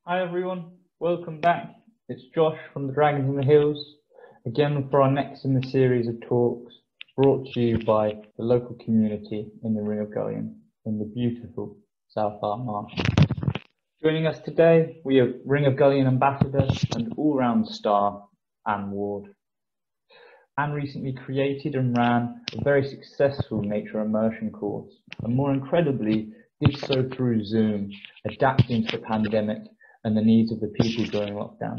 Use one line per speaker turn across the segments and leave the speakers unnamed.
Hi everyone, welcome back. It's Josh from the Dragons in the Hills, again for our next in the series of talks brought to you by the local community in the Ring of Gullion in the beautiful South Armagh. Joining us today, we have Ring of Gullion ambassador and all-round star, Anne Ward. Anne recently created and ran a very successful nature immersion course, and more incredibly, did so through Zoom, adapting to the pandemic and the needs of the people during lockdown.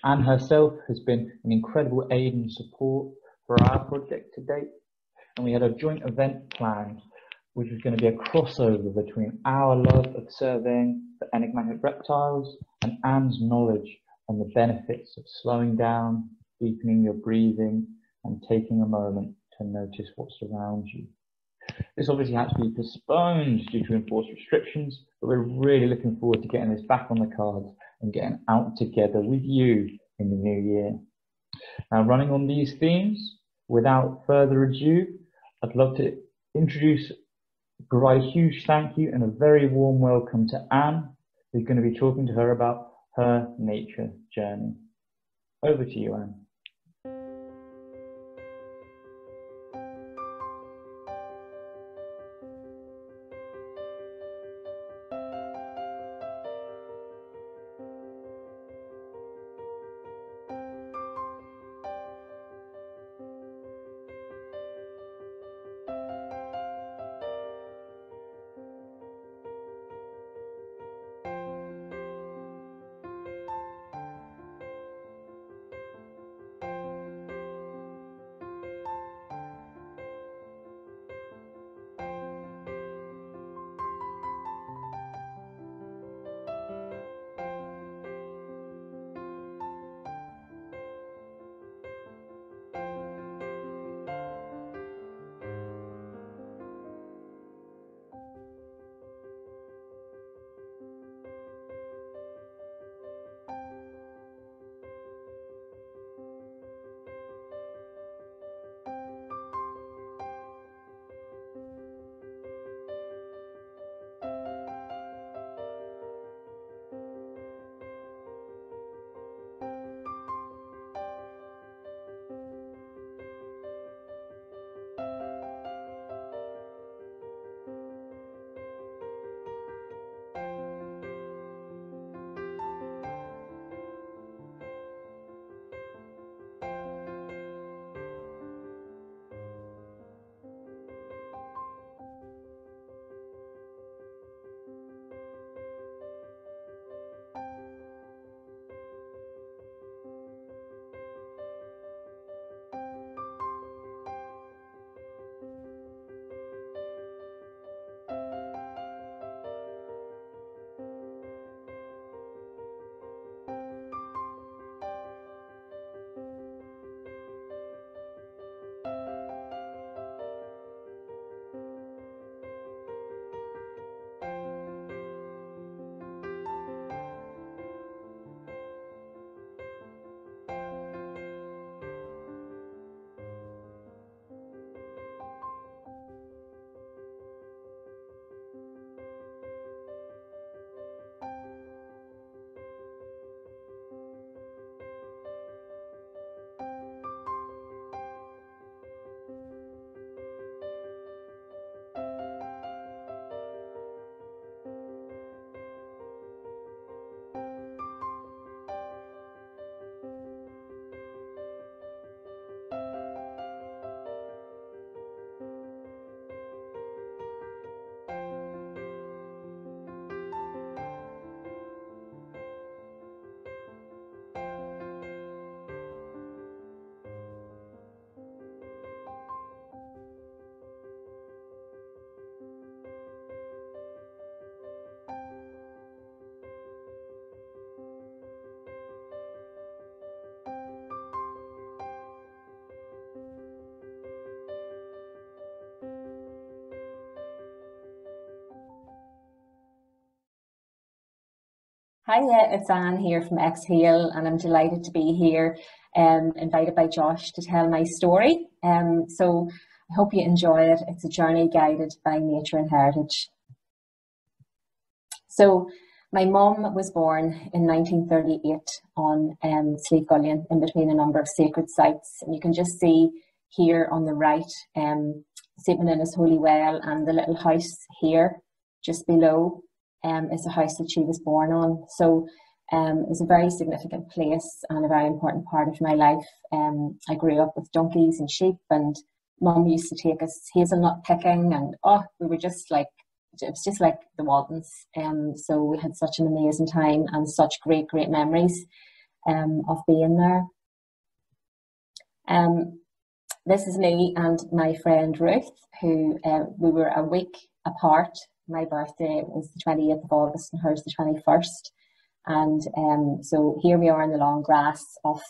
Anne herself has been an incredible aid and support for our project to date, and we had a joint event planned, which was going to be a crossover between our love of surveying for enigmatic reptiles and Anne's knowledge on the benefits of slowing down, deepening your breathing, and taking a moment to notice what surrounds you. This obviously had to be postponed due to enforced restrictions, but we're really looking forward to getting this back on the cards and getting out together with you in the new year. Now, running on these themes, without further ado, I'd love to provide a huge thank you and a very warm welcome to Anne, who's going to be talking to her about her nature journey. Over to you, Anne.
Hi, it's Anne here from Exhale, and I'm delighted to be here, invited by Josh to tell my story. So I hope you enjoy it. It's a journey guided by nature and heritage. So My mum was born in 1938 on Slieve Gullion, in between a number of sacred sites. And you can just see here on the right, St. Menina's Holy Well, and the little house here just below is a house that she was born on. So it's a very significant place and a very important part of my life. I grew up with donkeys and sheep, and Mum used to take us hazelnut picking, and we were just like, it was just like the Waltons. So we had such an amazing time and such great memories of being there. This is me and my friend Ruth, who we were a week apart. My birthday was the 28th of August and hers the 21st. And so here we are in the long grass of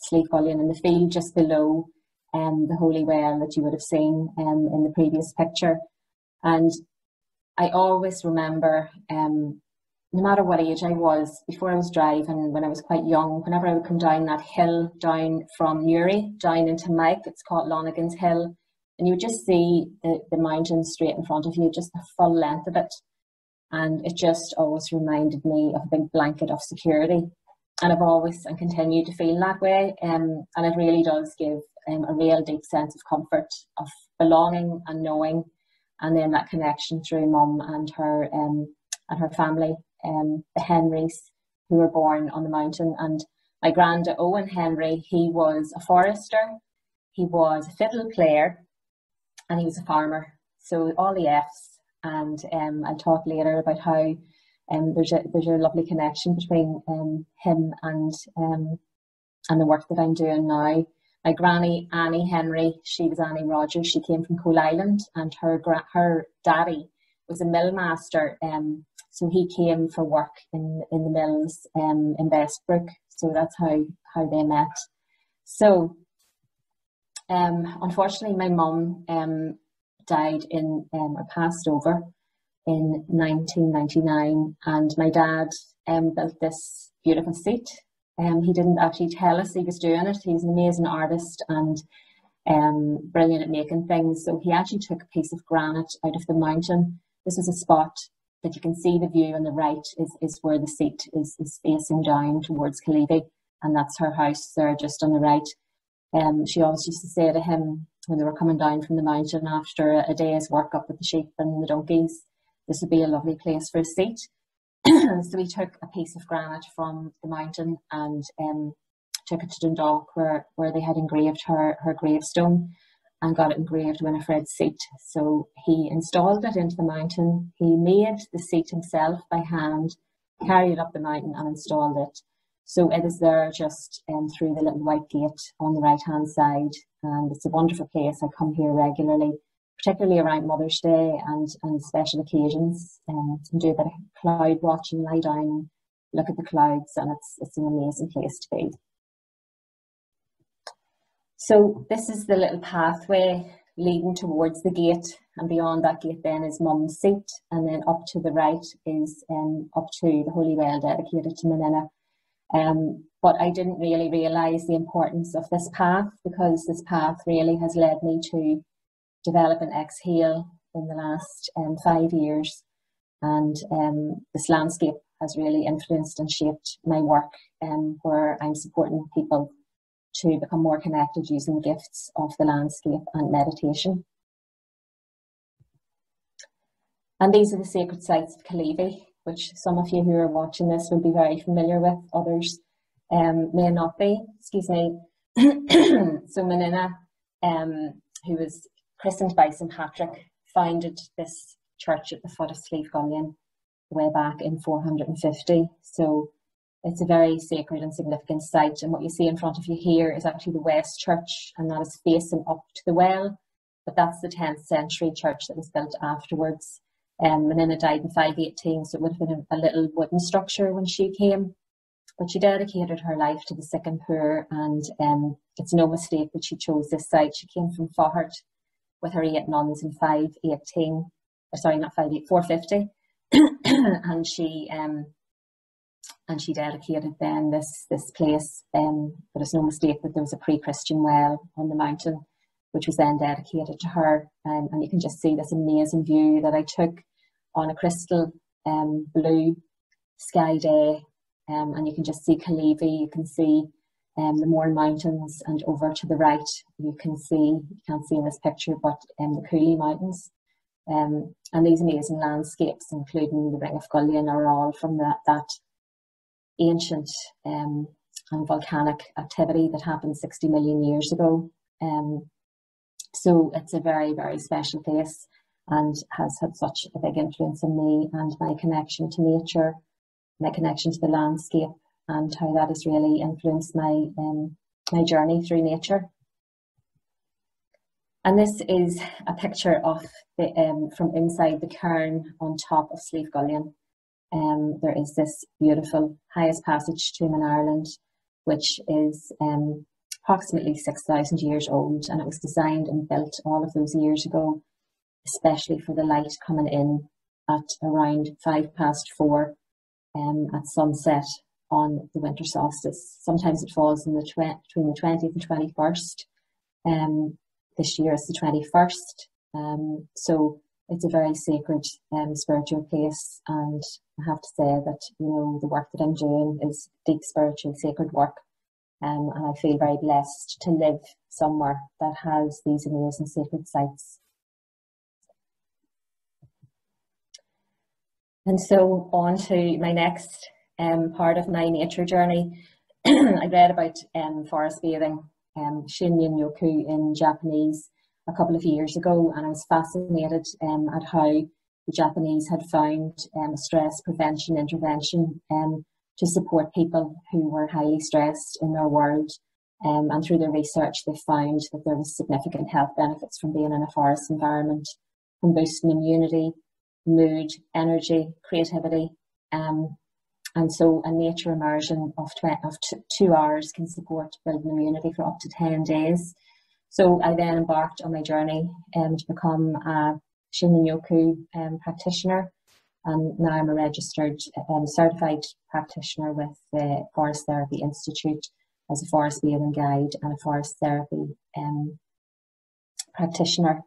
Slieve Gullion, in the field just below the Holy Well that you would have seen in the previous picture. And I always remember, no matter what age I was, before I was driving, when I was quite young, whenever I would come down that hill down from Newry down into Mike, it's called Lonigan's Hill, and you would just see the mountain straight in front of you, just the full length of it. And it just always reminded me of a big blanket of security. And I've always and continue to feel that way. And it really does give a real deep sense of comfort, of belonging and knowing. And then that connection through Mum and her family, the Henrys, who were born on the mountain. And my granda Owen Henry, he was a forester, he was a fiddle player, and he was a farmer. So all the F's. And I'll talk later about how there's a lovely connection between him and the work that I'm doing now. My granny Annie Henry, she was Annie Rogers. She came from Coal Island, and her daddy was a mill master. So he came for work in the mills in Westbrook. So that's how they met. So unfortunately, my mum died or passed over in 1999, and my dad built this beautiful seat. He didn't actually tell us he was doing it. He's an amazing artist and brilliant at making things. So he actually took a piece of granite out of the mountain. This is a spot that you can see the view on the right is where the seat is facing down towards Killeavy, and that's her house there just on the right. She always used to say to him when they were coming down from the mountain after a day's work up with the sheep and the donkeys, this would be a lovely place for a seat. So he took a piece of granite from the mountain and took it to Dundalk, where they had engraved her gravestone, and got it engraved Winifred's seat. So he installed it into the mountain. He made the seat himself by hand, carried it up the mountain and installed it. So it is there just through the little white gate on the right hand side, and it's a wonderful place. I come here regularly, particularly around Mother's Day and special occasions, and do a bit of cloud watching, lie down and look at the clouds, and it's an amazing place to be. So this is the little pathway leading towards the gate, and beyond that gate then is Mum's seat, and then up to the right is up to the Holy Well dedicated to Menina. But I didn't really realise the importance of this path, because this path really has led me to develop an exhale in the last 5 years, and this landscape has really influenced and shaped my work, where I'm supporting people to become more connected using the gifts of the landscape and meditation. And these are the sacred sites of Killeavy, which some of you who are watching this will be very familiar with, others may not be. Excuse me. So Menina, who was christened by St. Patrick, founded this church at the foot of Slieve Gullion way back in 450. So it's a very sacred and significant site. And what you see in front of you here is actually the West Church, and that is facing up to the well. But that's the 10th century church that was built afterwards. Menina died in 518, so it would have been a little wooden structure when she came. But she dedicated her life to the sick and poor, and it's no mistake that she chose this site. She came from Faughart with her 8 nuns in 450, and she dedicated then this place. But it's no mistake that there was a pre-Christian well on the mountain, which was then dedicated to her. And you can just see this amazing view that I took on a crystal blue sky day, and you can just see Kalivi, you can see the Mourne Mountains, and over to the right you can't see in this picture, but the Cooley Mountains. And these amazing landscapes, including the Ring of Gullion, are all from that ancient and volcanic activity that happened 60 million years ago. So it's a very, very special place, and has had such a big influence on me and my connection to nature, my connection to the landscape, and how that has really influenced my my journey through nature. And this is a picture of from inside the cairn on top of Slieve Gullion. There is this beautiful highest passage tomb in Ireland, which is approximately 6,000 years old, and it was designed and built all of those years ago, especially for the light coming in at around 4:05 at sunset on the winter solstice. Sometimes it falls in between the 20th and 21st. This year is the 21st. So it's a very sacred spiritual place, and I have to say that, you know, the work that I'm doing is deep spiritual sacred work, and I feel very blessed to live somewhere that has these amazing sacred sites. And so on to my next part of my nature journey. I read about forest bathing, Shin-yin-yoku in Japanese, a couple of years ago, and I was fascinated at how the Japanese had found stress prevention intervention to support people who were highly stressed in their world. And through their research, they found that there was significant health benefits from being in a forest environment, from boosting immunity, mood, energy, creativity. And so a nature immersion of 2 hours can support building immunity for up to 10 days. So I then embarked on my journey to become a Shin-yin-yoku practitioner. And now I'm a registered certified practitioner with the Forest Therapy Institute as a forest bathing guide and a forest therapy practitioner.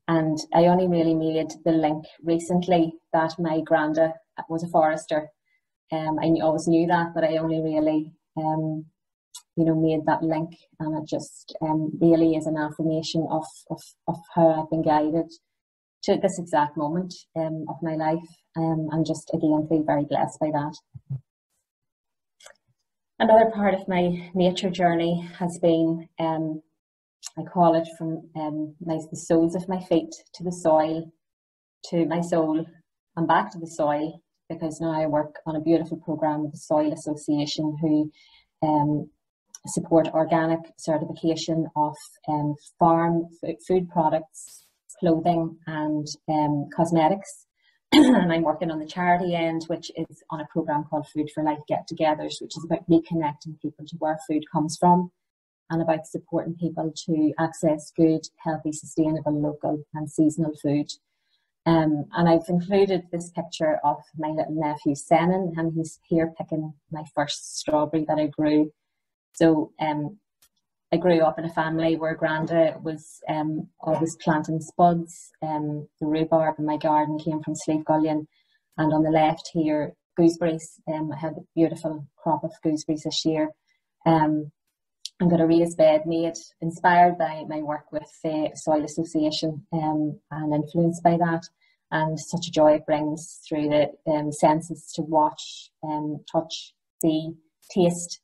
And I only really made the link recently that my granda was a forester. I always knew that, but I only really, made that link, and it just really is an affirmation of how I've been guided to this exact moment of my life, and just again feel very blessed by that. Another part of my nature journey has been, I call it from the soles of my feet to the soil, to my soul, and back to the soil, because now I work on a beautiful programme with the Soil Association, who support organic certification of farm food products, clothing and cosmetics. And I'm working on the charity end, which is on a programme called Food for Life Get-togethers, which is about reconnecting people to where food comes from, and about supporting people to access good, healthy, sustainable, local and seasonal food. And I've included this picture of my little nephew Senan, and he's here picking my first strawberry that I grew. So I grew up in a family where Granda was always planting spuds. The rhubarb in my garden came from Slieve Gullion, and on the left here, gooseberries. I had a beautiful crop of gooseberries this year. I've got a raised bed made, inspired by my work with the Soil Association and influenced by that, and such a joy it brings through the senses to watch, touch, see, taste,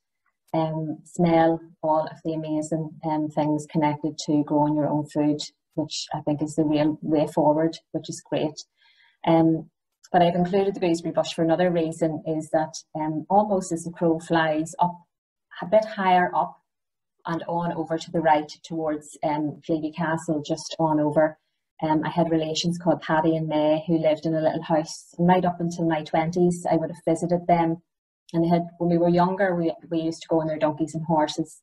smell, all of the amazing things connected to growing your own food, which I think is the real way forward, which is great. But I've included the gooseberry bush for another reason, is that almost as the crow flies up, a bit higher up, and on over to the right towards Cleavey Castle, just on over. I had relations called Paddy and May who lived in a little house, and right up until my 20s I would have visited them, and they had, when we were younger, we used to go on their donkeys and horses,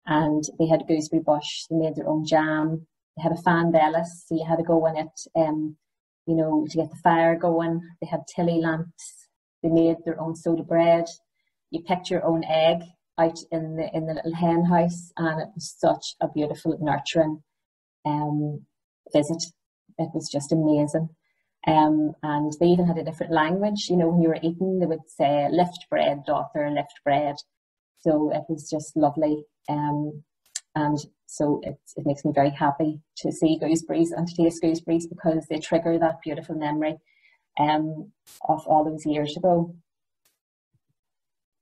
and they had gooseberry bush, they made their own jam, they had a fan bellis, so you had to go in it to get the fire going. They had tilly lamps, they made their own soda bread, you picked your own egg out in the little hen house, and it was such a beautiful, nurturing visit. It was just amazing. And they even had a different language. You know, when you were eating, they would say, "Lift bread, daughter, lift bread." So it was just lovely. And so it makes me very happy to see gooseberries and to taste gooseberries, because they trigger that beautiful memory of all those years ago.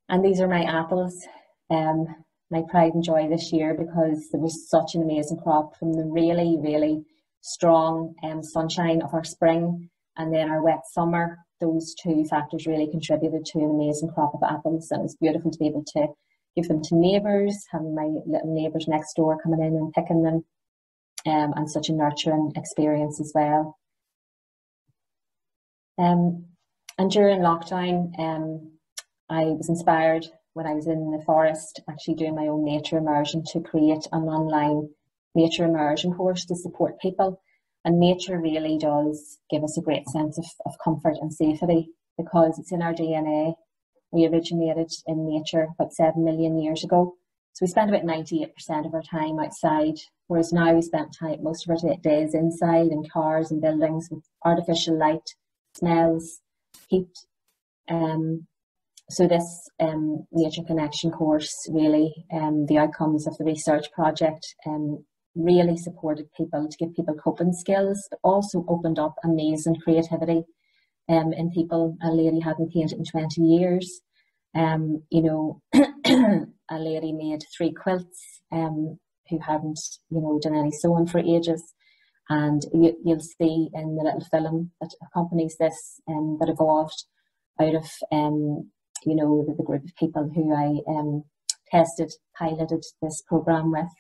And these are my apples, my pride and joy this year, because there was such an amazing crop from the really, really strong sunshine of our spring and then our wet summer. Those two factors really contributed to an amazing crop of apples, and it was beautiful to be able to give them to neighbours, having my little neighbours next door coming in and picking them, and such a nurturing experience as well. And during lockdown, I was inspired when I was in the forest, actually doing my own nature immersion, to create an online nature immersion course to support people. And nature really does give us a great sense of comfort and safety, because it's in our DNA. We originated in nature about 7 million years ago. So we spend about 98% of our time outside, whereas now we spend most of our days inside in cars and buildings with artificial light, smells, heat. So this nature connection course, really, the outcomes of the research project really supported people to give people coping skills, but also opened up amazing creativity in people. A lady hadn't painted in 20 years. You know, a lady made 3 quilts who hadn't, you know, done any sewing for ages. And you'll see in the little film that accompanies this that evolved out of, you know, the group of people who I piloted this programme with.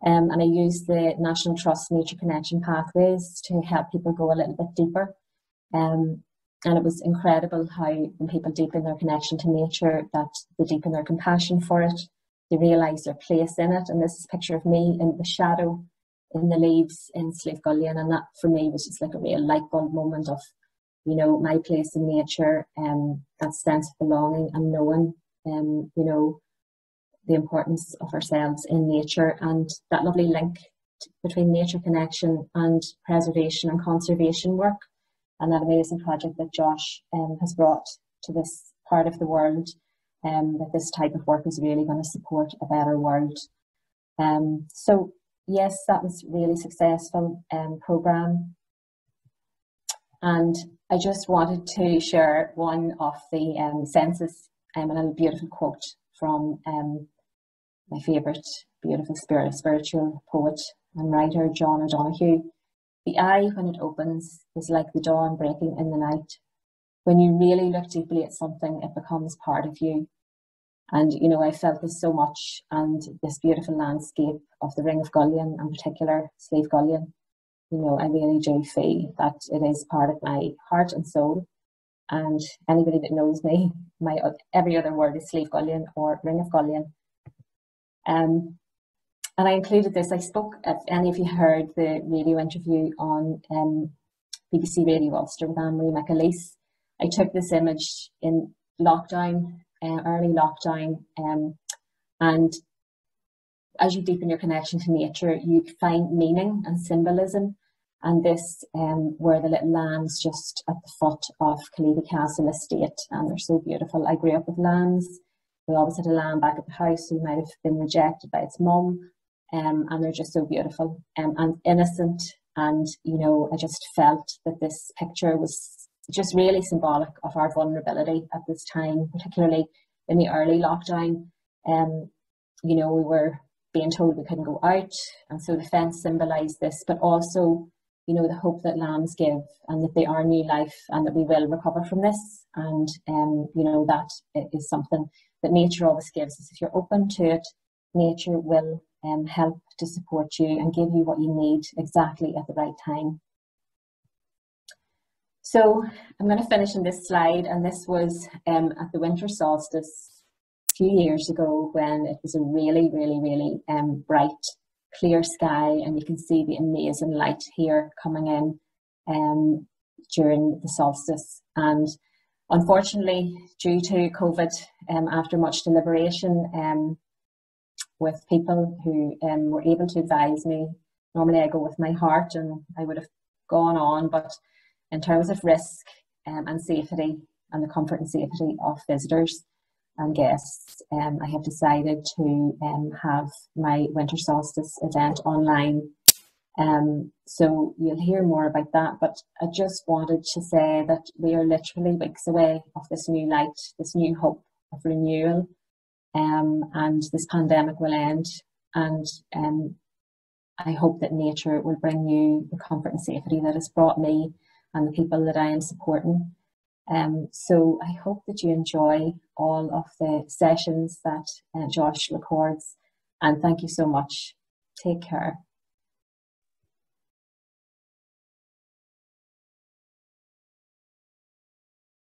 And I used the National Trust Nature Connection Pathways to help people go a little bit deeper. And it was incredible how when people deepen their connection to nature, that they deepen their compassion for it, they realise their place in it. And this is a picture of me in the shadow in the leaves in Slieve Gullion, and that for me was just like a real light bulb moment of, you know, my place in nature, that sense of belonging and knowing, you know, the importance of ourselves in nature, and that lovely link between nature connection and preservation and conservation work, and that amazing project that Josh has brought to this part of the world, that this type of work is really going to support a better world. So yes, that was really successful programme. And I just wanted to share one of the senses, and a beautiful quote from my favourite beautiful spiritual poet and writer, John O'Donoghue. "The eye, when it opens, is like the dawn breaking in the night. When you really look deeply at something, it becomes part of you." And, you know, I felt this so much, and this beautiful landscape of the Ring of Gullion, in particular, Slieve Gullion, you know, I really do feel that it is part of my heart and soul. And anybody that knows me, my every other word is Slieve Gullion or Ring of Gullion. And I included this. I spoke, if any of you heard the radio interview on BBC Radio Ulster with Anne-Marie McAleese, I took this image in lockdown, early lockdown, and as you deepen your connection to nature, you find meaning and symbolism. And this were the little lambs just at the foot of Caleedy Castle estate, and they're so beautiful. I grew up with lambs. We always had a lamb back at the house who might have been rejected by its mum, and they're just so beautiful and innocent. And, you know, I just felt that this picture was just really symbolic of our vulnerability at this time, particularly in the early lockdown. You know, we were being told we couldn't go out, and so the fence symbolised this, but also, you know, the hope that lambs give, and that they are new life, and that we will recover from this. And, you know, that is something that nature always gives us. If you're open to it, nature will help to support you and give you what you need exactly at the right time. So I'm going to finish on this slide, and this was at the winter solstice a few years ago, when it was a really, really, really bright, clear sky, and you can see the amazing light here coming in during the solstice. And unfortunately, due to COVID, after much deliberation with people who were able to advise me, normally I go with my heart, and I would have gone on, but in terms of risk and safety and the comfort and safety of visitors and guests, I have decided to have my winter solstice event online. So you'll hear more about that, but I just wanted to say that we are literally weeks away of this new light, this new hope of renewal, and this pandemic will end, and I hope that nature will bring you the comfort and safety that has brought me and the people that I am supporting. So I hope that you enjoy all of the sessions that Josh records, and thank you so much. Take care.